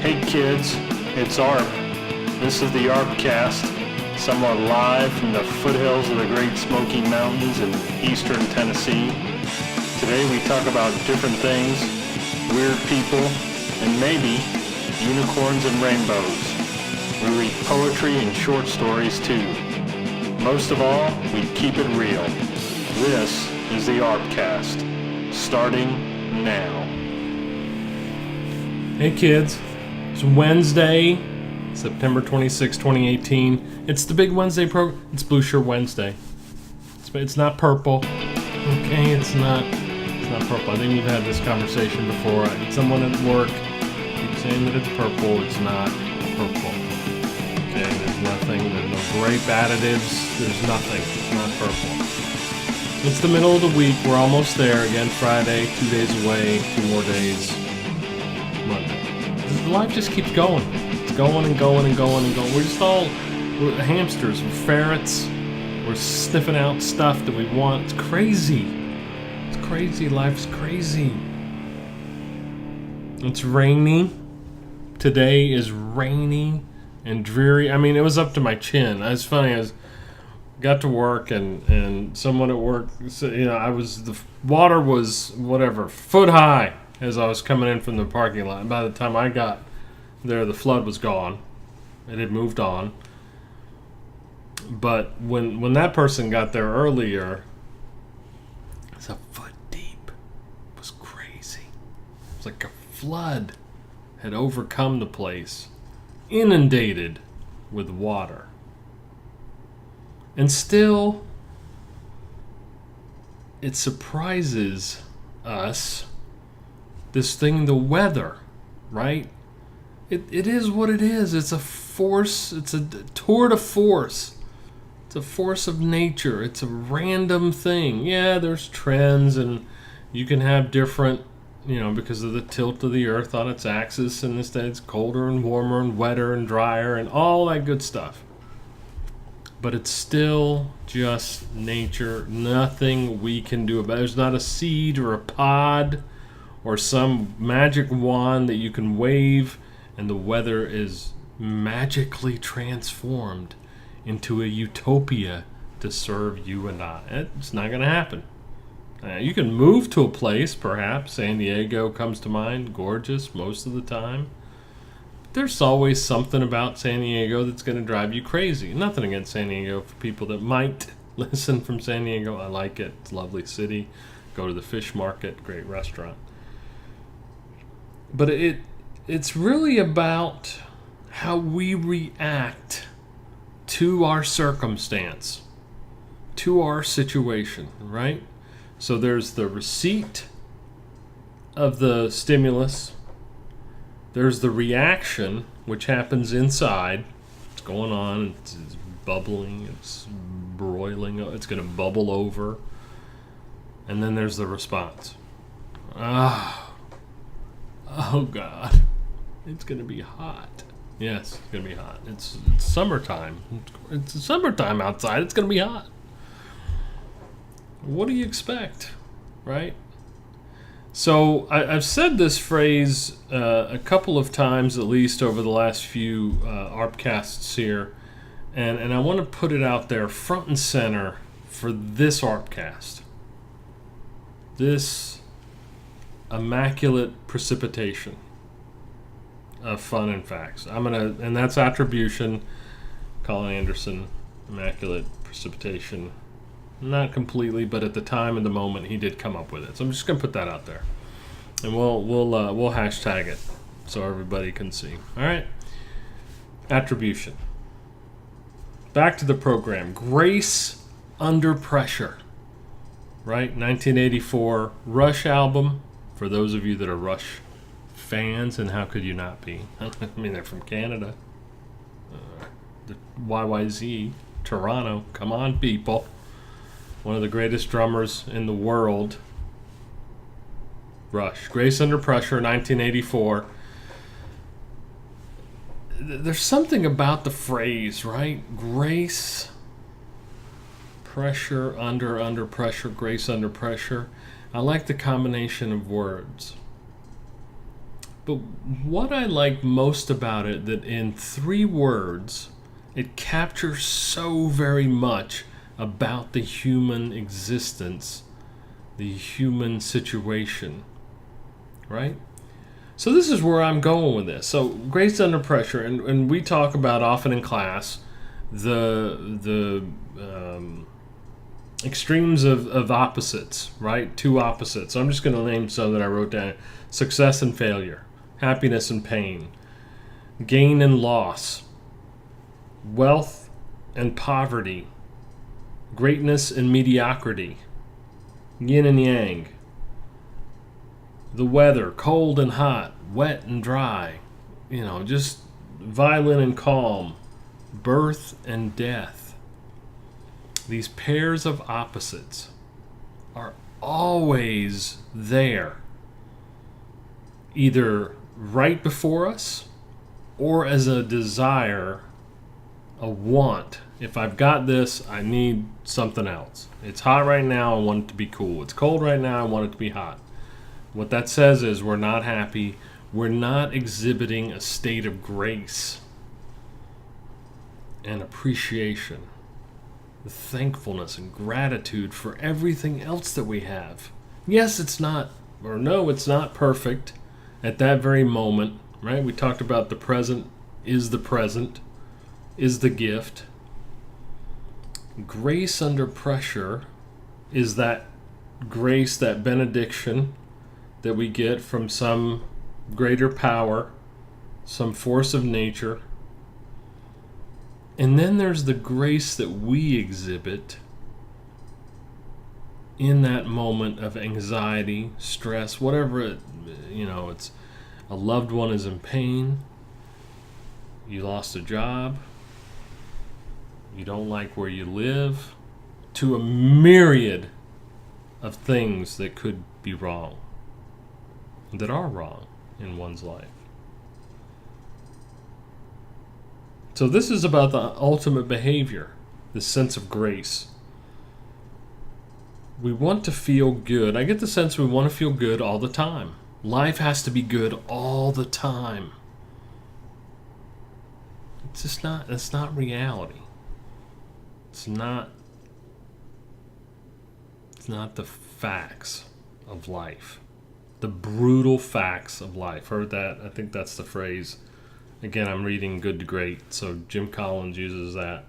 Hey kids, it's Arp. This is the ArpCast, somewhat live from the foothills of the Great Smoky Mountains in eastern Tennessee. Today we talk about different things, weird people, and maybe unicorns and rainbows. We read poetry and short stories too. Most of all, we keep it real. This is the ArpCast, starting now. Hey kids, it's Wednesday, September 26, 2018. It's the big Wednesday program. It's Blue Shirt Wednesday. It's not purple. Okay, it's not purple. I think we've had this conversation before. I had someone at work keep saying that it's purple. It's not purple. Okay, there's nothing. There's no grape additives. There's nothing. It's not purple. It's the middle of the week. We're almost there. Again, Friday, 2 days away, 2 more days. Monday. Life just keeps going. It's going and going and going and going. We're hamsters. We're ferrets. We're sniffing out stuff that we want. It's crazy. It's crazy. Life's crazy. It's rainy. Today is rainy and dreary. I mean, it was up to my chin. It's funny. I got to work and someone at work said, the water was whatever, foot high as I was coming in from the parking lot. And by the time I got there, the flood was gone. It had moved on. But when that person got there earlier, it's a foot deep. It was crazy. It was like a flood had overcome the place, inundated with water. And still, it surprises us, this thing, the weather, right? It is what it is. It's a force. It's a tour de force. It's a force of nature. It's a random thing. Yeah, there's trends, and you can have different, because of the tilt of the earth on its axis, and this day it's colder and warmer and wetter and drier and all that good stuff. But it's still just nature. Nothing we can do about it. There's not a seed or a pod or some magic wand that you can wave and the weather is magically transformed into a utopia to serve you and I. It's not going to happen. You can move to a place, perhaps. San Diego comes to mind. Gorgeous most of the time. There's always something about San Diego that's going to drive you crazy. Nothing against San Diego for people that might listen from San Diego. I like it. It's a lovely city. Go to the fish market. Great restaurant. But it's really about how we react to our circumstance, to our situation, right? So there's the receipt of the stimulus. There's the reaction, which happens inside. It's going on. It's bubbling. It's broiling. It's going to bubble over. And then there's the response. Oh, God. It's going to be hot. Yes, it's going to be hot. It's summertime. It's summertime outside. It's going to be hot. What do you expect, right? So I've said this phrase a couple of times at least over the last few ArpCasts here, and I want to put it out there front and center for this ArpCast. This immaculate precipitation of fun and facts. And that's attribution. Colin Anderson, immaculate precipitation. Not completely, but at the time and the moment, he did come up with it. So I'm just gonna put that out there, and we'll hashtag it so everybody can see. All right. Attribution. Back to the program. Grace under pressure. Right. 1984 Rush album. For those of you that are Rush fans, and how could you not be? I mean, they're from Canada. The YYZ, Toronto. Come on, people. One of the greatest drummers in the world. Rush. Grace Under Pressure, 1984. There's something about the phrase, right? Grace, pressure, under pressure, grace under pressure. I like the combination of words. But what I like most about it, that in 3 words, it captures so very much about the human existence, the human situation, right? So this is where I'm going with this. So grace under pressure, and we talk about often in class the extremes of opposites, right? 2 opposites. So I'm just going to name some that I wrote down: success and failure, happiness and pain, gain and loss, wealth and poverty, greatness and mediocrity, yin and yang, the weather, cold and hot, wet and dry, just violent and calm, birth and death. These pairs of opposites are always there, either right before us or as a desire, a want. If I've got this, I need something else. It's hot right now, I want it to be cool. It's cold right now, I want it to be hot. What that says is we're not happy. We're not exhibiting a state of grace and appreciation, thankfulness and gratitude for everything else that we have. Yes, it's not perfect at that very moment, right? We talked about the present, is the gift. Grace under pressure is that grace, that benediction that we get from some greater power, some force of nature. And then there's the grace that we exhibit in that moment of anxiety, stress, whatever it's a loved one is in pain, you lost a job, you don't like where you live, to a myriad of things that could be wrong, that are wrong in one's life. So this is about the ultimate behavior, this sense of grace. We want to feel good. I get the sense we want to feel good all the time. Life has to be good all the time. That's not reality. It's not the facts of life. The brutal facts of life. Heard that? I think that's the phrase. Again, I'm reading Good to Great, so Jim Collins uses that.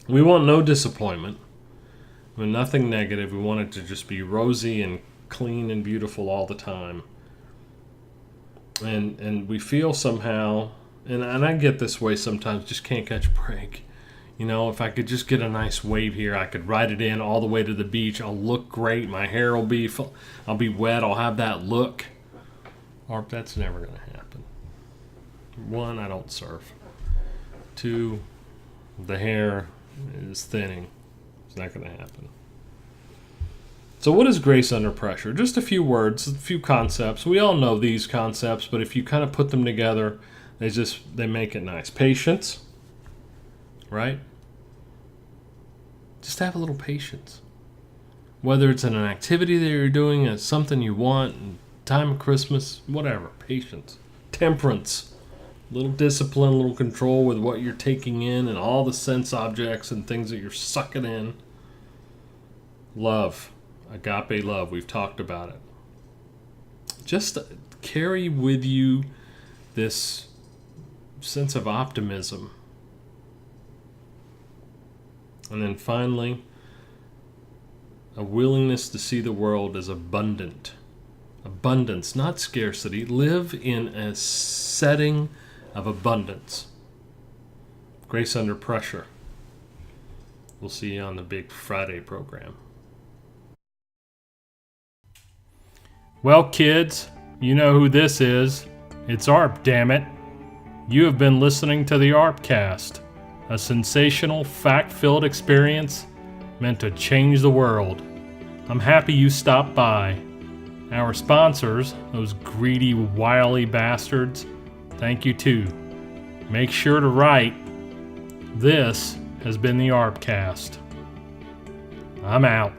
We want no disappointment. We want nothing negative. We want it to just be rosy and clean and beautiful all the time. And we feel somehow, and I get this way sometimes, just can't catch a break. If I could just get a nice wave here, I could ride it in all the way to the beach. I'll look great. My hair will be I'll be wet. I'll have that look. Or that's never going to happen. 1, I don't surf. 2, the hair is thinning. It's not going to happen. So what is grace under pressure? Just a few words, a few concepts. We all know these concepts, but if you kind of put them together, they make it nice. Patience, right? Just have a little patience. Whether it's in an activity that you're doing, it's something you want, time of Christmas, whatever. Patience. Temperance. A little discipline, a little control with what you're taking in and all the sense objects and things that you're sucking in. Love. Agape love. We've talked about it. Just carry with you this sense of optimism. And then finally, a willingness to see the world as abundant. Abundance, not scarcity. Live in a setting of abundance. Grace under pressure. We'll see you on the Big Friday program. Well, kids, you know who this is. It's ARP, damn it. You have been listening to the ArpCast, a sensational, fact-filled experience meant to change the world. I'm happy you stopped by. Our sponsors, those greedy, wily bastards, thank you too. Make sure to write. This has been the ArpCast. I'm out.